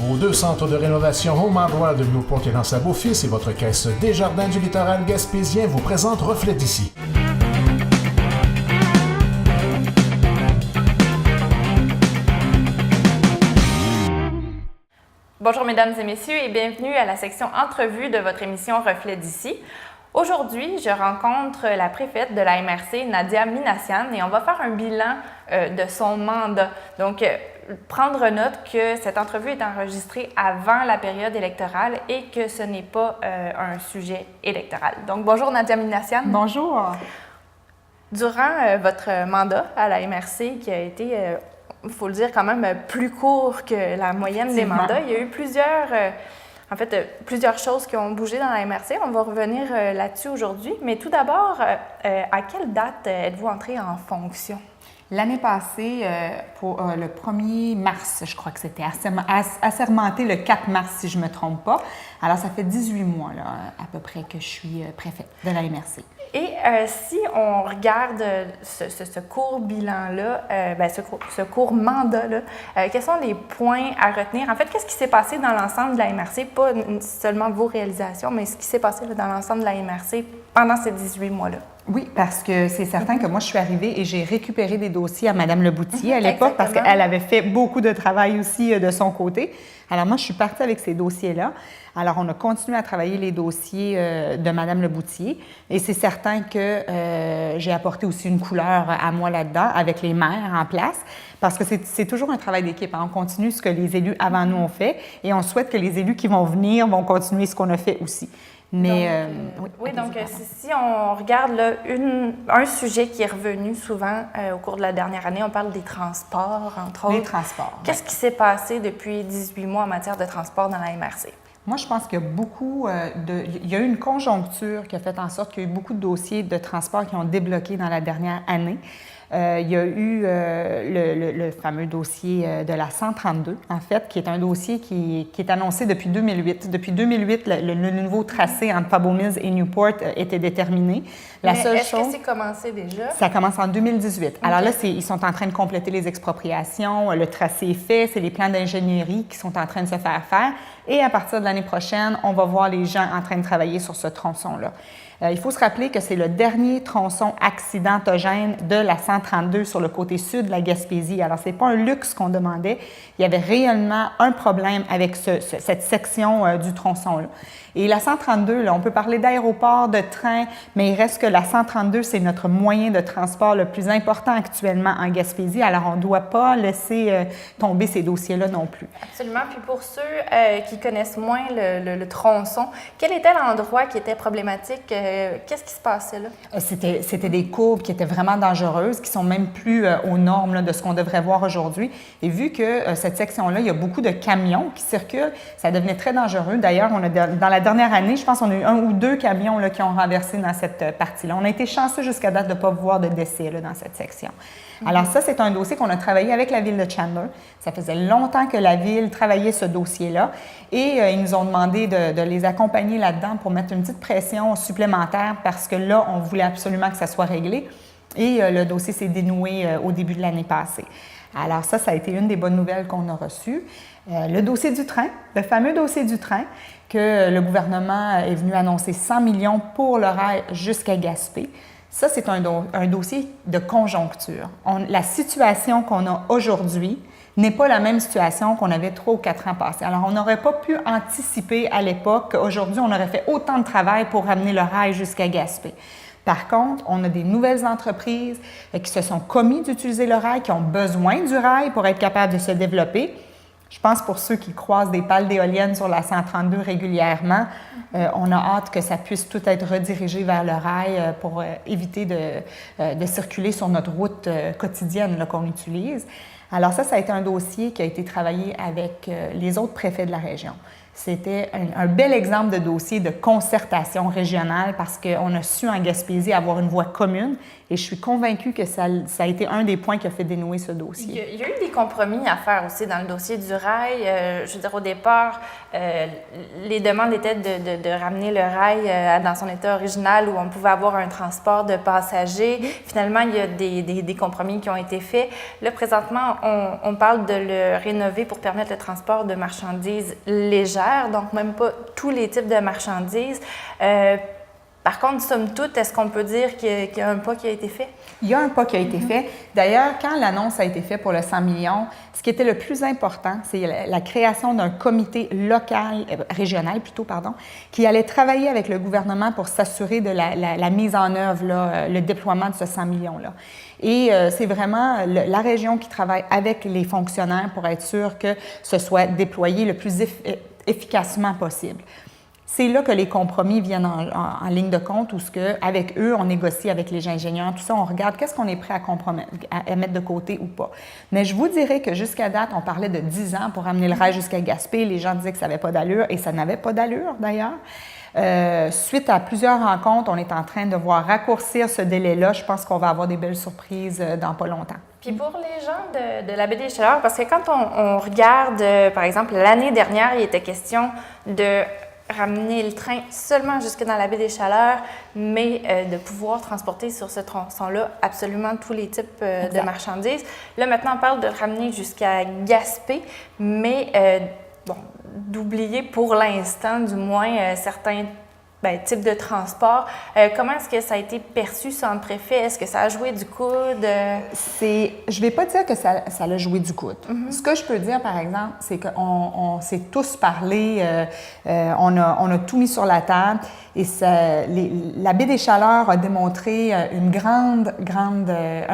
Vos 2 centres de rénovation Home Hardware de Newport et dans Sabot-Fils et votre caisse Desjardins du littoral gaspésien vous présentent Reflet d'ici. Bonjour mesdames et messieurs et bienvenue à la section entrevue de votre émission Reflet d'ici. Aujourd'hui, je rencontre la préfète de la MRC, Nadia Minassian, et on va faire un bilan de son mandat. Donc, prendre note que cette entrevue est enregistrée avant la période électorale et que ce n'est pas un sujet électoral. Donc, bonjour Nadia Minassian. Bonjour. Durant votre mandat à la MRC, qui a été, il faut le dire, quand même plus court que la moyenne des mandats, il y a eu plusieurs choses qui ont bougé dans la MRC. On va revenir là-dessus aujourd'hui. Mais tout d'abord, à quelle date êtes-vous entrée en fonction? L'année passée, pour le 1er mars, je crois que c'était assermenté le 4 mars, si je ne me trompe pas. Alors, ça fait 18 mois, là, à peu près, que je suis préfète de la MRC. Et si on regarde ce court bilan-là, ce court mandat-là, quels sont les points à retenir? En fait, qu'est-ce qui s'est passé dans l'ensemble de la MRC? Pas seulement vos réalisations, mais ce qui s'est passé là, dans l'ensemble de la MRC pendant ces 18 mois-là. Oui, parce que c'est certain que moi, je suis arrivée et j'ai récupéré des dossiers à Mme Leboutier à l'époque parce qu'elle avait fait beaucoup de travail aussi de son côté. Alors moi, je suis partie avec ces dossiers-là. Alors, on a continué à travailler les dossiers de Mme Leboutier et c'est certain que j'ai apporté aussi une couleur à moi là-dedans avec les maires en place parce que c'est toujours un travail d'équipe. Hein. On continue ce que les élus avant nous ont fait et on souhaite que les élus qui vont venir vont continuer ce qu'on a fait aussi. Mais, donc si on regarde là, un sujet qui est revenu souvent au cours de la dernière année, on parle des transports, entre autres. Les transports. Qu'est-ce qui s'est passé depuis 18 mois en matière de transport dans la MRC? Moi, je pense qu'il y a beaucoup il y a eu une conjoncture qui a fait en sorte qu'il y a eu beaucoup de dossiers de transport qui ont débloqué dans la dernière année. Il y a eu le fameux dossier de la 132, en fait, qui est un dossier qui est annoncé depuis 2008. Depuis 2008, le nouveau tracé entre Pabot-Mills et Newport était déterminé. Est-ce que c'est commencé déjà? Ça commence en 2018. Okay. Alors là, ils sont en train de compléter les expropriations, le tracé est fait, c'est les plans d'ingénierie qui sont en train de se faire. Et à partir de l'année prochaine, on va voir les gens en train de travailler sur ce tronçon-là. Il faut se rappeler que c'est le dernier tronçon accidentogène de la 132 sur le côté sud de la Gaspésie. Alors, ce n'est pas un luxe qu'on demandait. Il y avait réellement un problème avec cette section du tronçon-là. Et la 132, là, on peut parler d'aéroport, de train, mais il reste que la 132, c'est notre moyen de transport le plus important actuellement en Gaspésie. Alors, on ne doit pas laisser tomber ces dossiers-là non plus. Absolument. Puis pour ceux qui connaissent moins le tronçon, quel était l'endroit qui était problématique? Qu'est-ce qui se passait là? C'était des courbes qui étaient vraiment dangereuses, qui sont même plus aux normes là, de ce qu'on devrait voir aujourd'hui. Et vu que cette section-là, il y a beaucoup de camions qui circulent, ça devenait très dangereux. D'ailleurs, dans la dernière année, je pense qu'on a eu 1 ou 2 camions là, qui ont renversé dans cette partie-là. On a été chanceux jusqu'à date de ne pas voir de décès là, dans cette section. Alors ça, c'est un dossier qu'on a travaillé avec la Ville de Chandler. Ça faisait longtemps que la Ville travaillait ce dossier-là et ils nous ont demandé de les accompagner là-dedans pour mettre une petite pression supplémentaire parce que là, on voulait absolument que ça soit réglé et le dossier s'est dénoué au début de l'année passée. Alors ça a été une des bonnes nouvelles qu'on a reçues. Le dossier du train, le fameux dossier du train que le gouvernement est venu annoncer 100 millions pour le rail jusqu'à Gaspé. Ça, c'est un dossier de conjoncture. La situation qu'on a aujourd'hui n'est pas la même situation qu'on avait 3 ou 4 ans passés. Alors, on n'aurait pas pu anticiper à l'époque qu'aujourd'hui, on aurait fait autant de travail pour ramener le rail jusqu'à Gaspé. Par contre, on a des nouvelles entreprises qui se sont commis d'utiliser le rail, qui ont besoin du rail pour être capables de se développer. Je pense pour ceux qui croisent des pales d'éoliennes sur la 132 régulièrement, on a hâte que ça puisse tout être redirigé vers le rail pour éviter de circuler sur notre route quotidienne là, qu'on utilise. Alors ça a été un dossier qui a été travaillé avec les autres préfets de la région. C'était un bel exemple de dossier de concertation régionale parce qu'on a su en Gaspésie avoir une voie commune et je suis convaincue que ça a été un des points qui a fait dénouer ce dossier. Il y a eu des compromis à faire aussi dans le dossier du rail. Je veux dire, au départ, les demandes étaient de ramener le rail dans son état original où on pouvait avoir un transport de passagers. Finalement, il y a des compromis qui ont été faits. Là, présentement, on parle de le rénover pour permettre le transport de marchandises légères, donc même pas tous les types de marchandises. Par contre, somme toute, est-ce qu'on peut dire qu'il y a un pas qui a été fait? Il y a un pas qui a été fait. D'ailleurs, quand l'annonce a été faite pour le 100 millions, ce qui était le plus important, c'est la création d'un comité régional, qui allait travailler avec le gouvernement pour s'assurer de la mise en œuvre, le déploiement de ce 100 millions-là. Et c'est vraiment la région qui travaille avec les fonctionnaires pour être sûr que ce soit déployé le plus efficacement possible. C'est là que les compromis viennent en ligne de compte, où avec eux, on négocie avec les ingénieurs, tout ça, on regarde qu'est-ce qu'on est prêt à mettre de côté ou pas. Mais je vous dirais que jusqu'à date, on parlait de 10 ans pour amener le rail jusqu'à Gaspé. Les gens disaient que ça n'avait pas d'allure, et ça n'avait pas d'allure d'ailleurs. Suite à plusieurs rencontres, on est en train de voir raccourcir ce délai-là. Je pense qu'on va avoir des belles surprises dans pas longtemps. Puis pour les gens de la baie des Chaleurs, parce que quand on regarde, par exemple, l'année dernière, il était question de ramener le train seulement jusque dans la baie des Chaleurs, mais de pouvoir transporter sur ce tronçon-là absolument tous les types de marchandises. Là, maintenant, on parle de ramener jusqu'à Gaspé, mais d'oublier pour l'instant, du moins, certains types de transport. Comment est-ce que ça a été perçu, ça, en préfet? Est-ce que ça a joué du coude? Je ne vais pas dire que ça a joué du coude. Ce que je peux dire, par exemple, c'est qu'on s'est tous parlé, on a tout mis sur la table et la baie des Chaleurs a démontré un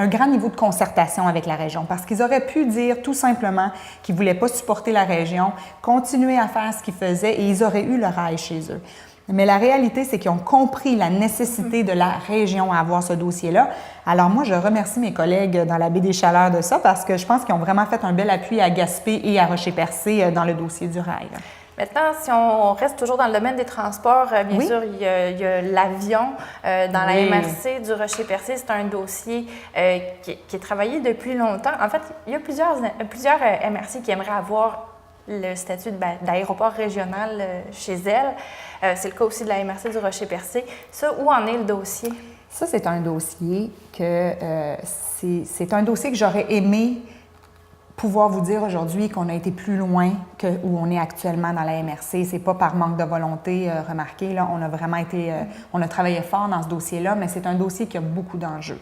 grand niveau de concertation avec la région parce qu'ils auraient pu dire tout simplement qu'ils ne voulaient pas supporter la région, continuer à faire ce qu'ils faisaient et ils auraient eu le rail chez eux. Mais la réalité, c'est qu'ils ont compris la nécessité de la région à avoir ce dossier-là. Alors moi, je remercie mes collègues dans la baie des Chaleurs de ça parce que je pense qu'ils ont vraiment fait un bel appui à Gaspé et à Rocher-Percé dans le dossier du rail. Maintenant, si on reste toujours dans le domaine des transports, bien sûr, il y a l'avion dans la MRC du Rocher-Percé. C'est un dossier qui est travaillé depuis longtemps. En fait, il y a plusieurs MRC qui aimeraient avoir le statut d'aéroport régional chez elles. C'est le cas aussi de la MRC du Rocher-Percé. Ça, où en est le dossier? Ça, c'est un dossier que j'aurais aimé pouvoir vous dire aujourd'hui qu'on a été plus loin que où on est actuellement dans la MRC. C'est pas par manque de volonté, remarquez, là, on a travaillé fort dans ce dossier-là, mais c'est un dossier qui a beaucoup d'enjeux.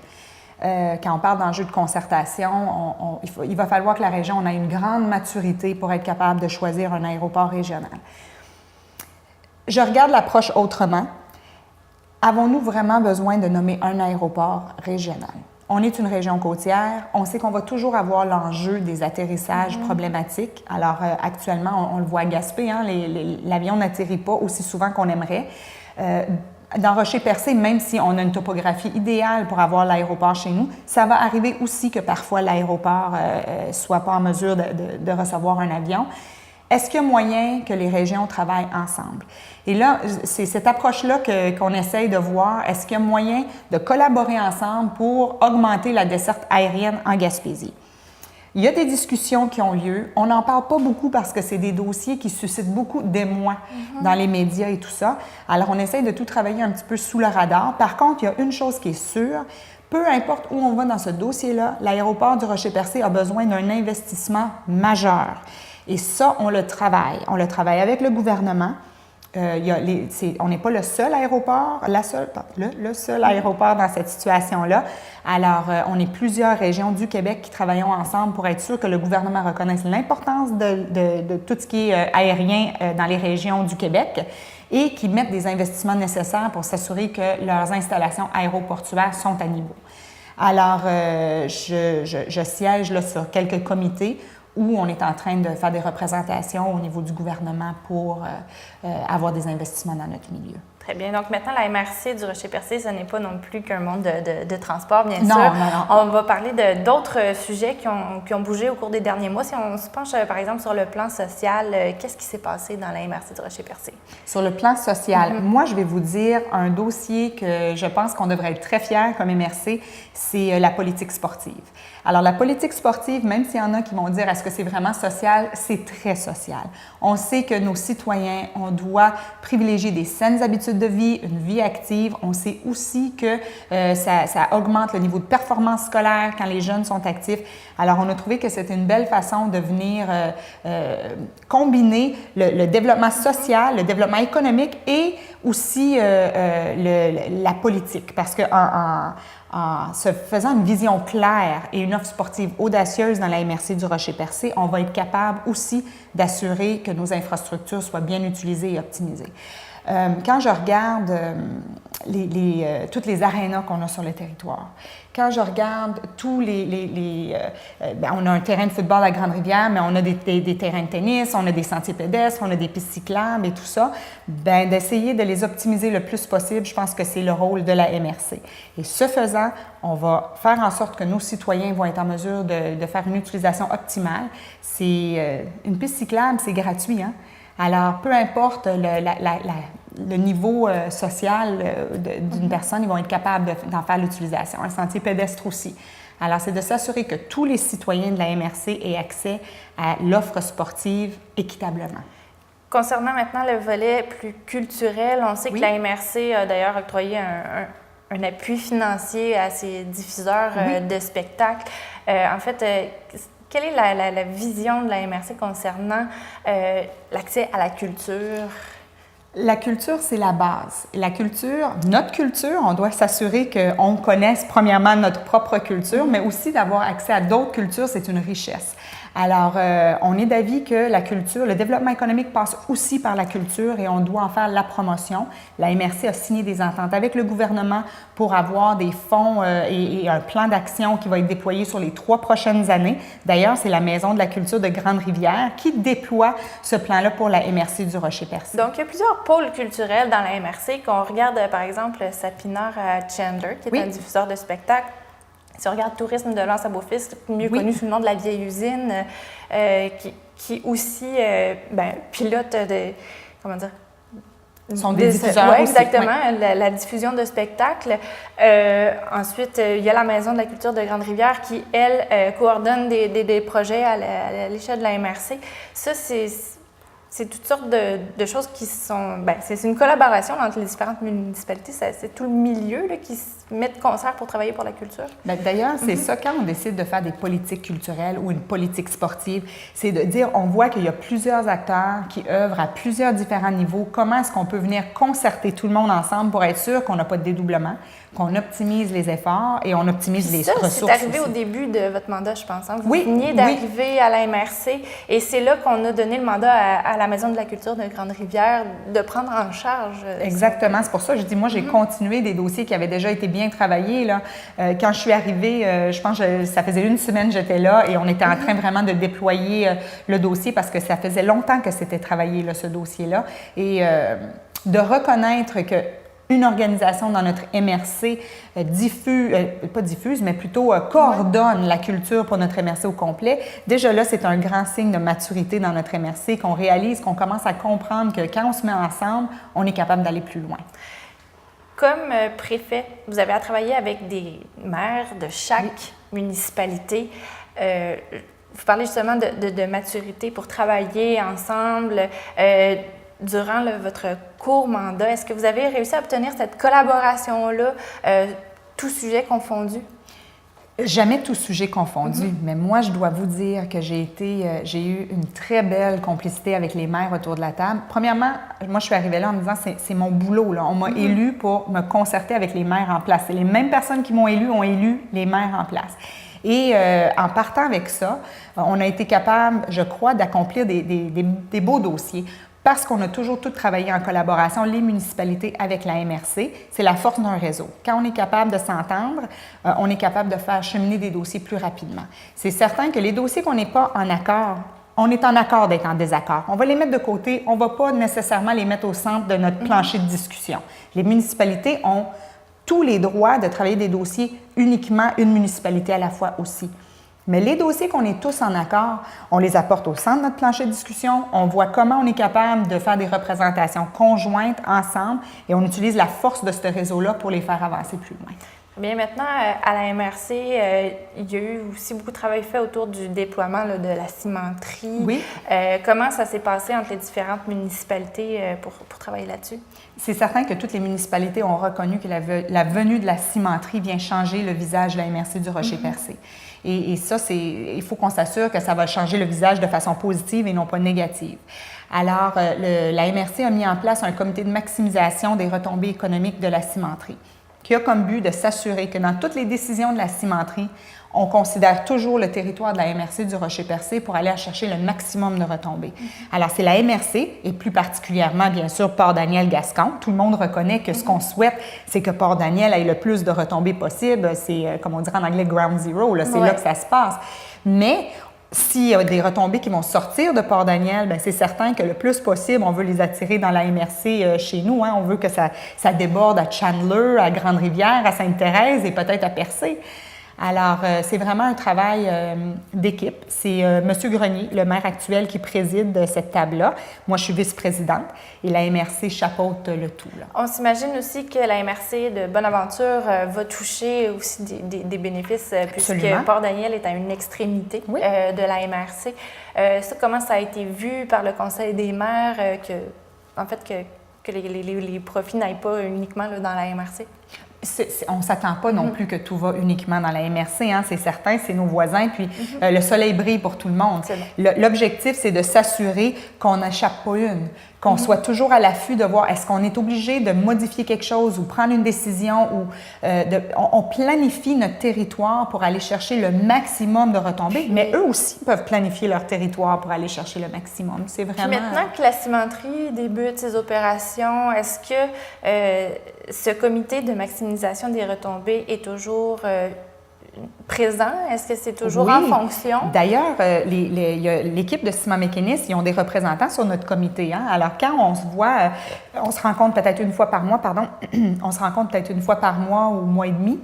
Quand on parle d'enjeux de concertation, il va falloir que la région ait une grande maturité pour être capable de choisir un aéroport régional. Je regarde l'approche autrement. Avons-nous vraiment besoin de nommer un aéroport régional? On est une région côtière. On sait qu'on va toujours avoir l'enjeu des atterrissages problématiques. Alors, actuellement, on le voit à Gaspé, l'avion n'atterrit pas aussi souvent qu'on aimerait. Dans Rocher-Percé, même si on a une topographie idéale pour avoir l'aéroport chez nous, ça va arriver aussi que parfois l'aéroport ne soit pas en mesure de recevoir un avion. Est-ce qu'il y a moyen que les régions travaillent ensemble? Et là, c'est cette approche-là qu'on essaye de voir. Est-ce qu'il y a moyen de collaborer ensemble pour augmenter la desserte aérienne en Gaspésie? Il y a des discussions qui ont lieu. On n'en parle pas beaucoup parce que c'est des dossiers qui suscitent beaucoup d'émoi dans les médias et tout ça. Alors, on essaye de tout travailler un petit peu sous le radar. Par contre, il y a une chose qui est sûre. Peu importe où on va dans ce dossier-là, l'aéroport du Rocher-Percé a besoin d'un investissement majeur. Et ça, on le travaille. On le travaille avec le gouvernement. On n'est pas le seul aéroport, le seul aéroport dans cette situation-là. Alors, on est plusieurs régions du Québec qui travaillons ensemble pour être sûr que le gouvernement reconnaisse l'importance de tout ce qui est aérien dans les régions du Québec et qui mettent des investissements nécessaires pour s'assurer que leurs installations aéroportuaires sont à niveau. Alors, je siège là sur quelques comités où on est en train de faire des représentations au niveau du gouvernement pour avoir des investissements dans notre milieu. Très bien. Donc maintenant, la MRC du Rocher-Percé, ce n'est pas non plus qu'un monde de transport, bien sûr. Non. On va parler d'autres sujets qui ont bougé au cours des derniers mois. Si on se penche, par exemple, sur le plan social, qu'est-ce qui s'est passé dans la MRC du Rocher-Percé? Sur le plan social, moi, je vais vous dire un dossier que je pense qu'on devrait être très fiers comme MRC, c'est la politique sportive. Alors, la politique sportive, même s'il y en a qui vont dire est-ce que c'est vraiment social, c'est très social. On sait que nos citoyens, on doit privilégier des saines habitudes de vie, une vie active. On sait aussi que ça augmente le niveau de performance scolaire quand les jeunes sont actifs. Alors, on a trouvé que c'était une belle façon de venir combiner le développement social, le développement économique et aussi la politique. Parce que en se faisant une vision claire et une offre sportive audacieuse dans la MRC du Rocher-Percé, on va être capable aussi d'assurer que nos infrastructures soient bien utilisées et optimisées. Quand je regarde toutes les arénas qu'on a sur le territoire, quand je regarde tous on a un terrain de football à Grande-Rivière, mais on a des terrains de tennis, on a des sentiers pédestres, on a des pistes cyclables et tout ça, d'essayer de les optimiser le plus possible, je pense que c'est le rôle de la MRC. Et ce faisant, on va faire en sorte que nos citoyens vont être en mesure de faire une utilisation optimale. Une piste cyclable, c'est gratuit, hein? Alors, peu importe le niveau social d'une personne, ils vont être capables d'en faire l'utilisation. Un sentier pédestre aussi. Alors, c'est de s'assurer que tous les citoyens de la MRC aient accès à l'offre sportive équitablement. Concernant maintenant le volet plus culturel, on sait que la MRC a d'ailleurs octroyé un appui financier à ses diffuseurs de spectacles. En fait, quelle est la vision de la MRC concernant l'accès à la culture? La culture, c'est la base. Notre culture, on doit s'assurer qu'on connaisse premièrement notre propre culture, mais aussi d'avoir accès à d'autres cultures, c'est une richesse. Alors, on est d'avis que la culture, le développement économique passe aussi par la culture et on doit en faire la promotion. La MRC a signé des ententes avec le gouvernement pour avoir des fonds et un plan d'action qui va être déployé sur les 3 prochaines années. D'ailleurs, c'est la Maison de la culture de Grande-Rivière qui déploie ce plan-là pour la MRC du Rocher-Percé. Donc, il y a plusieurs pôles culturels dans la MRC. Qu'on regarde, par exemple, Sapineur à Chandler, qui est un diffuseur de spectacles. Si on regarde Tourisme de l'Anse à Beaufils, mieux connu sous le nom de la Vieille Usine, qui aussi pilote comment dire? Sont des diffuseurs aussi. Exactement, la diffusion de spectacles. Ensuite, il y a la Maison de la culture de Grande-Rivière qui, elle, coordonne des projets à l'échelle de la MRC. Ça, c'est toutes sortes de choses qui sont... c'est une collaboration entre les différentes municipalités. C'est tout le milieu là, qui se met de concert pour travailler pour la culture. D'ailleurs, c'est ça, quand on décide de faire des politiques culturelles ou une politique sportive, c'est de dire, on voit qu'il y a plusieurs acteurs qui œuvrent à plusieurs différents niveaux. Comment est-ce qu'on peut venir concerter tout le monde ensemble pour être sûr qu'on n'a pas de dédoublement, qu'on optimise les efforts et on optimise les ressources. C'est arrivé aussi au début de votre mandat, je pense. Hein? Vous veniez d'arriver à la MRC et c'est là qu'on a donné le mandat à la Maison de la culture de Grande-Rivière de prendre en charge. Exactement. C'est pour ça que je dis, moi, j'ai continué des dossiers qui avaient déjà été bien travaillés. Là. Quand je suis arrivée, je pense que ça faisait 1 semaine que j'étais là et on était en train vraiment de déployer le dossier parce que ça faisait longtemps que c'était travaillé, là, ce dossier-là. Et de reconnaître que une organisation dans notre MRC coordonne la culture pour notre MRC au complet. Déjà là, c'est un grand signe de maturité dans notre MRC, qu'on réalise, qu'on commence à comprendre que quand on se met ensemble, on est capable d'aller plus loin. Comme préfet, vous avez à travailler avec des maires de chaque municipalité. Vous parlez justement de maturité pour travailler ensemble. Durant votre court mandat, est-ce que vous avez réussi à obtenir cette collaboration-là, tout sujet confondu? Jamais tout sujet confondu, mais moi, je dois vous dire que j'ai eu une très belle complicité avec les maires autour de la table. Premièrement, moi, je suis arrivée là en me disant, c'est mon boulot, là. On m'a élu pour me concerter avec les maires en place. Et les mêmes personnes qui m'ont élu ont élu les maires en place. Et en partant avec ça, on a été capable, je crois, d'accomplir des beaux dossiers. Parce qu'on a toujours tout travaillé en collaboration, les municipalités avec la MRC, c'est la force d'un réseau. Quand on est capable de s'entendre, on est capable de faire cheminer des dossiers plus rapidement. C'est certain que les dossiers qu'on n'est pas en accord, on est en accord d'être en désaccord. On va les mettre de côté, on ne va pas nécessairement les mettre au centre de notre plancher de discussion. Les municipalités ont tous les droits de travailler des dossiers uniquement une municipalité à la fois aussi. Mais les dossiers qu'on est tous en accord, on les apporte au centre de notre plancher de discussion, on voit comment on est capable de faire des représentations conjointes ensemble et on utilise la force de ce réseau-là pour les faire avancer plus loin. Bien, maintenant, à la MRC, il y a eu aussi beaucoup de travail fait autour du déploiement là, de la cimenterie. Oui. Comment ça s'est passé entre les différentes municipalités pour travailler là-dessus? C'est certain que toutes les municipalités ont reconnu que la venue de la cimenterie vient changer le visage de la MRC du Rocher-Percé. Et ça, il faut qu'on s'assure que ça va changer le visage de façon positive et non pas négative. Alors, la MRC a mis en place un comité de maximisation des retombées économiques de la cimenterie, qui a comme but de s'assurer que dans toutes les décisions de la cimenterie, on considère toujours le territoire de la MRC du Rocher-Percé pour aller chercher le maximum de retombées. Alors, c'est la MRC, et plus particulièrement, bien sûr, Port-Daniel-Gascon. Tout le monde reconnaît que ce qu'on souhaite, c'est que Port-Daniel ait le plus de retombées possible. C'est, comme on dirait en anglais, ground zero. Là, c'est là que ça se passe. Mais s'il y a des retombées qui vont sortir de Port-Daniel, bien, c'est certain que le plus possible, on veut les attirer dans la MRC chez nous. Hein. On veut que ça déborde à Chandler, à Grande-Rivière, à Sainte-Thérèse et peut-être à Percé. Alors, c'est vraiment un travail d'équipe. C'est M. Grenier, le maire actuel, qui préside cette table-là. Moi, je suis vice-présidente et la MRC chapeaute le tout. Là. On s'imagine aussi que la MRC de Bonaventure va toucher aussi des bénéfices puisque Port-Daniel est à une extrémité de la MRC. Ça, comment ça a été vu par le Conseil des maires que les profits n'aillent pas uniquement là, dans la MRC? On ne s'attend pas non plus que tout va uniquement dans la MRC, hein, c'est certain, c'est nos voisins, puis le soleil brille pour tout le monde. L'objectif, c'est de s'assurer qu'on n'échappe pas une, qu'on soit toujours à l'affût de voir est-ce qu'on est obligé de modifier quelque chose ou prendre une décision ou on planifie notre territoire pour aller chercher le maximum de retombées, mais eux aussi peuvent planifier leur territoire pour aller chercher le maximum. C'est vraiment... Puis maintenant que la cimenterie débute ses opérations, est-ce que ce comité de maximisation des retombées est toujours présent? Est-ce que c'est toujours en fonction? D'ailleurs, l'équipe de Ciment Mécanisme, ils ont des représentants sur notre comité. Hein? Alors, quand on se voit, on se rencontre peut-être une fois par mois, on se rencontre peut-être une fois par mois ou mois et demi,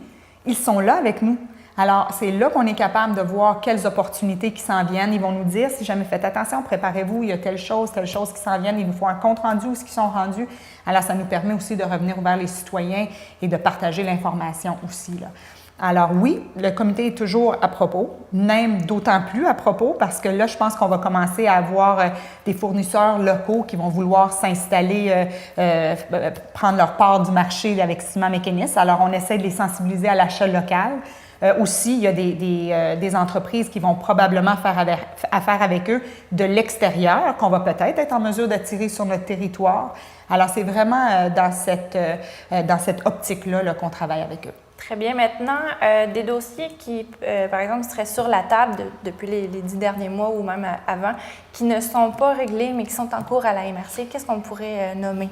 ils sont là avec nous. Alors, c'est là qu'on est capable de voir quelles opportunités qui s'en viennent. Ils vont nous dire, si jamais faites attention, préparez-vous, il y a telle chose qui s'en viennent, il nous faut un compte rendu où ce qu'ils sont rendus. Alors, ça nous permet aussi de revenir vers les citoyens et de partager l'information aussi, là. Alors oui, le comité est toujours à propos, même d'autant plus à propos parce que là, je pense qu'on va commencer à avoir des fournisseurs locaux qui vont vouloir s'installer, prendre leur part du marché avec Ciment Mécanisme. Alors, on essaie de les sensibiliser à l'achat local. Aussi, il y a des entreprises qui vont probablement faire affaire avec eux de l'extérieur, qu'on va peut-être être en mesure d'attirer sur notre territoire. Alors, c'est vraiment dans cette optique-là là, qu'on travaille avec eux. Très bien. Maintenant, des dossiers qui, par exemple, seraient sur la table depuis les 10 derniers mois ou même avant, qui ne sont pas réglés, mais qui sont en cours à la MRC, qu'est-ce qu'on pourrait nommer?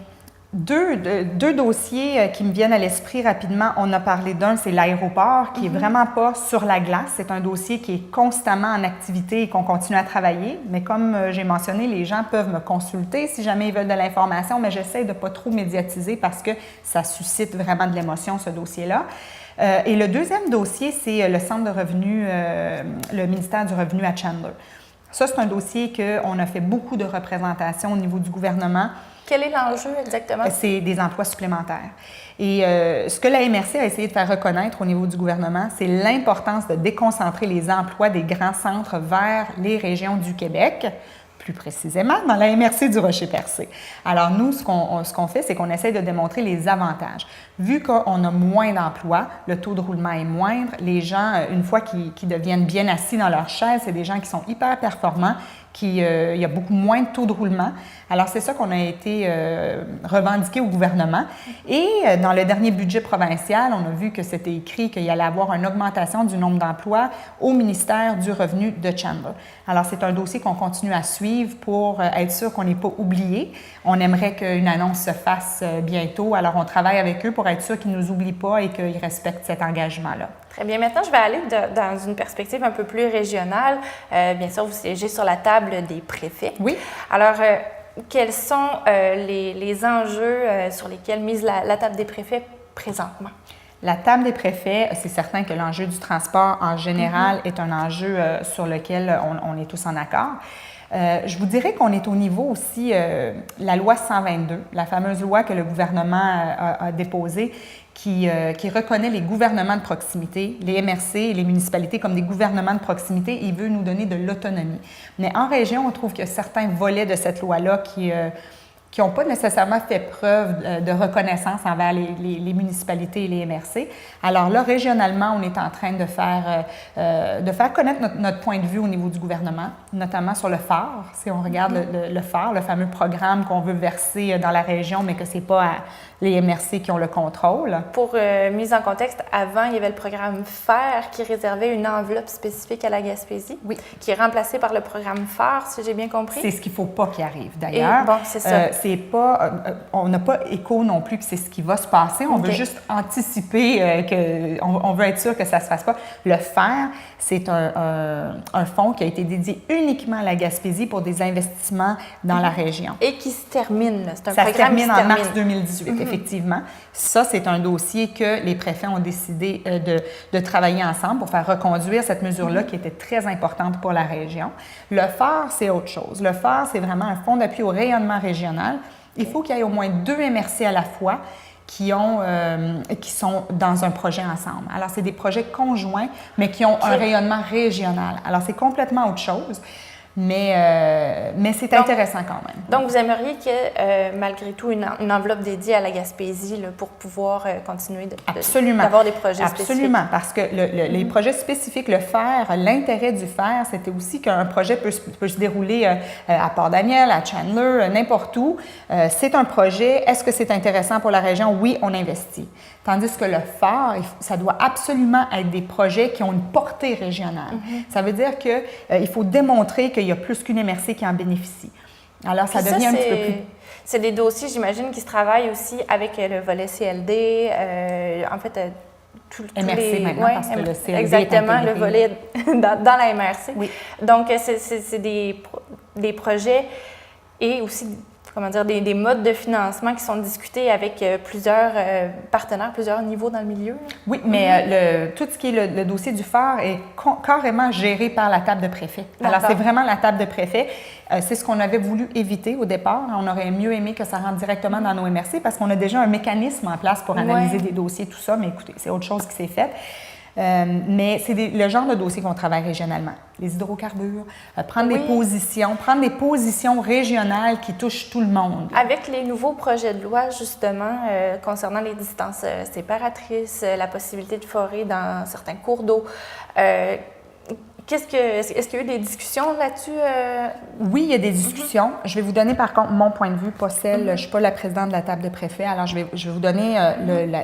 Deux dossiers qui me viennent à l'esprit rapidement. On a parlé d'un, c'est l'aéroport, qui est vraiment pas sur la glace. C'est un dossier qui est constamment en activité et qu'on continue à travailler. Mais comme j'ai mentionné, les gens peuvent me consulter si jamais ils veulent de l'information, mais j'essaie de ne pas trop médiatiser parce que ça suscite vraiment de l'émotion, ce dossier-là. Et le deuxième dossier, c'est le Centre de revenus, le ministère du Revenu à Chandler. Ça, c'est un dossier qu'on a fait beaucoup de représentations au niveau du gouvernement. Quel est l'enjeu exactement? C'est des emplois supplémentaires. Et ce que la MRC a essayé de faire reconnaître au niveau du gouvernement, c'est l'importance de déconcentrer les emplois des grands centres vers les régions du Québec, plus précisément dans la MRC du Rocher-Percé. Alors nous, ce qu'on fait, c'est qu'on essaie de démontrer les avantages. Vu qu'on a moins d'emplois, le taux de roulement est moindre, les gens, une fois qu'ils deviennent bien assis dans leur chaise, c'est des gens qui sont hyper performants, il y a beaucoup moins de taux de roulement. Alors, c'est ça qu'on a été revendiqué au gouvernement. Et dans le dernier budget provincial, on a vu que c'était écrit qu'il y allait avoir une augmentation du nombre d'emplois au ministère du Revenu de Chandler. Alors, c'est un dossier qu'on continue à suivre pour être sûr qu'on n'est pas oublié. On aimerait qu'une annonce se fasse bientôt. Alors, on travaille avec eux pour être sûr qu'ils ne nous oublient pas et qu'ils respectent cet engagement-là. Très bien. Maintenant, je vais aller dans une perspective un peu plus régionale. Bien sûr, vous siégez sur la table des préfets. Oui. Alors, quels sont les enjeux sur lesquels mise la table des préfets présentement? La table des préfets, c'est certain que l'enjeu du transport en général est un enjeu sur lequel on est tous en accord. Je vous dirais qu'on est au niveau aussi, la loi 122, la fameuse loi que le gouvernement a déposée, qui reconnaît les gouvernements de proximité, les MRC et les municipalités comme des gouvernements de proximité. Il veut nous donner de l'autonomie. Mais en région, on trouve qu'il y a certains volets de cette loi-là qui n'ont pas nécessairement fait preuve de reconnaissance envers les municipalités et les MRC. Alors là, régionalement, on est en train de faire connaître notre point de vue au niveau du gouvernement, notamment sur le phare. Si on regarde le phare, le fameux programme qu'on veut verser dans la région, mais que ce n'est pas les MRC qui ont le contrôle. Pour mise en contexte, avant, il y avait le programme PHARE qui réservait une enveloppe spécifique à la Gaspésie, oui, qui est remplacé par le programme PHARE, si j'ai bien compris. C'est ce qu'il ne faut pas qu'il arrive, d'ailleurs. Bon, c'est ça. On n'a pas écho non plus que c'est ce qui va se passer. On veut juste anticiper on veut être sûr que ça ne se fasse pas. Le FAIRE, c'est un fonds qui a été dédié uniquement à la Gaspésie pour des investissements dans la région. Et qui se termine. C'est un ça programme se termine en mars 2018, effectivement. Ça, c'est un dossier que les préfets ont décidé de travailler ensemble pour faire reconduire cette mesure-là qui était très importante pour la région. Le phare, c'est autre chose. Le phare, c'est vraiment un fonds d'appui au rayonnement régional. Il faut qu'il y ait au moins 2 MRC à la fois qui sont dans un projet ensemble. Alors, c'est des projets conjoints, mais qui ont un rayonnement régional. Alors, c'est complètement autre chose. Mais c'est intéressant quand même. Donc, vous aimeriez que, malgré tout, une enveloppe dédiée à la Gaspésie là, pour pouvoir continuer d'avoir des projets spécifiques? Absolument, parce que les projets spécifiques, le FAIRE, l'intérêt du FAIRE, c'était aussi qu'un projet peut se dérouler à Port-Daniel, à Chandler, n'importe où. C'est un projet. Est-ce que c'est intéressant pour la région? Oui, on investit. Tandis que le phare, ça doit absolument être des projets qui ont une portée régionale. Ça veut dire qu'il faut démontrer qu'il y a plus qu'une MRC qui en bénéficie. Alors, ça devient un petit peu plus... C'est des dossiers, j'imagine, qui se travaillent aussi avec le volet CLD, en fait... MRC maintenant, parce que le CLD exactement, est le volet dans la MRC. Oui. Donc, c'est des projets et aussi... comment dire, des modes de financement qui sont discutés avec plusieurs partenaires, plusieurs niveaux dans le milieu. Oui, mais tout ce qui est le dossier du phare est carrément géré par la table de préfet. Alors, c'est vraiment la table de préfet. C'est ce qu'on avait voulu éviter au départ. On aurait mieux aimé que ça rentre directement dans nos MRC parce qu'on a déjà un mécanisme en place pour analyser des dossiers, tout ça. Mais écoutez, c'est autre chose qui s'est fait. Mais c'est le genre de dossier qu'on travaille régionalement. Les hydrocarbures, prendre des positions régionales qui touchent tout le monde. Avec les nouveaux projets de loi, justement, concernant les distances séparatrices, la possibilité de forer dans certains cours d'eau, est-ce qu'il y a eu des discussions là-dessus? Oui, il y a des discussions. Je vais vous donner, par contre, mon point de vue, pas celle... Je ne suis pas la présidente de la table de préfet, alors je vais vous donner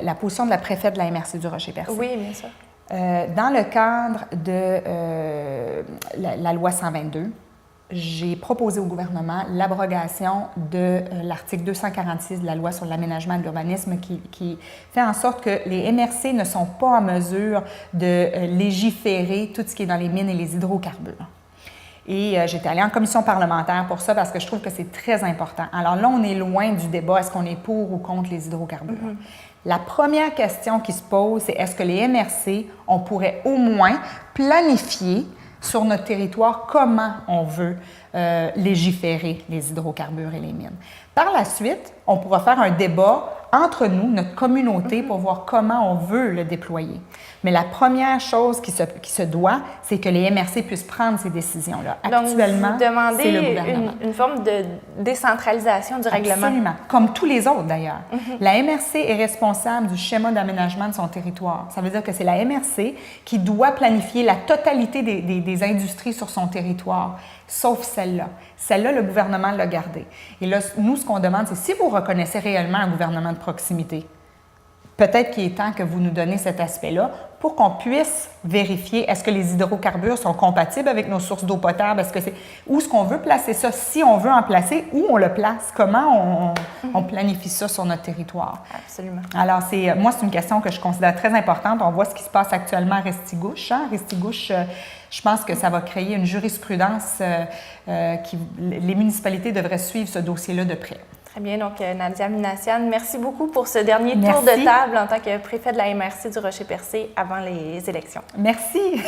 la position de la préfète de la MRC du Rocher-Percé. Oui, bien sûr. Dans le cadre de la loi 122, j'ai proposé au gouvernement l'abrogation de l'article 246 de la loi sur l'aménagement et l'urbanisme qui fait en sorte que les MRC ne sont pas en mesure de légiférer tout ce qui est dans les mines et les hydrocarbures. Et j'étais allée en commission parlementaire pour ça parce que je trouve que c'est très important. Alors là, on est loin du débat, est-ce qu'on est pour ou contre les hydrocarbures? La première question qui se pose, c'est est-ce que les MRC, on pourrait au moins planifier sur notre territoire comment on veut légiférer les hydrocarbures et les mines. Par la suite, on pourra faire un débat entre nous, notre communauté, pour voir comment on veut le déployer. Mais la première chose qui se doit, c'est que les MRC puissent prendre ces décisions-là. Actuellement, c'est le gouvernement. Une forme de décentralisation du règlement. Absolument, comme tous les autres d'ailleurs. La MRC est responsable du schéma d'aménagement de son territoire. Ça veut dire que c'est la MRC qui doit planifier la totalité des industries sur son territoire, sauf celle-là. Celle-là, le gouvernement l'a gardée. Et là, nous, ce qu'on demande, c'est si vous reconnaissez réellement un gouvernement de proximité, peut-être qu'il est temps que vous nous donnez cet aspect-là pour qu'on puisse vérifier est-ce que les hydrocarbures sont compatibles avec nos sources d'eau potable, où est-ce qu'on veut placer ça, si on veut en placer, où on le place, comment on planifie ça sur notre territoire. Absolument. Alors, moi, c'est une question que je considère très importante. On voit ce qui se passe actuellement à Restigouche. Restigouche, je pense que ça va créer une jurisprudence les municipalités devraient suivre ce dossier-là de près. Très bien. Donc, Nadia Minassian, merci beaucoup pour ce dernier tour de table en tant que préfet de la MRC du Rocher-Percé avant les élections. Merci.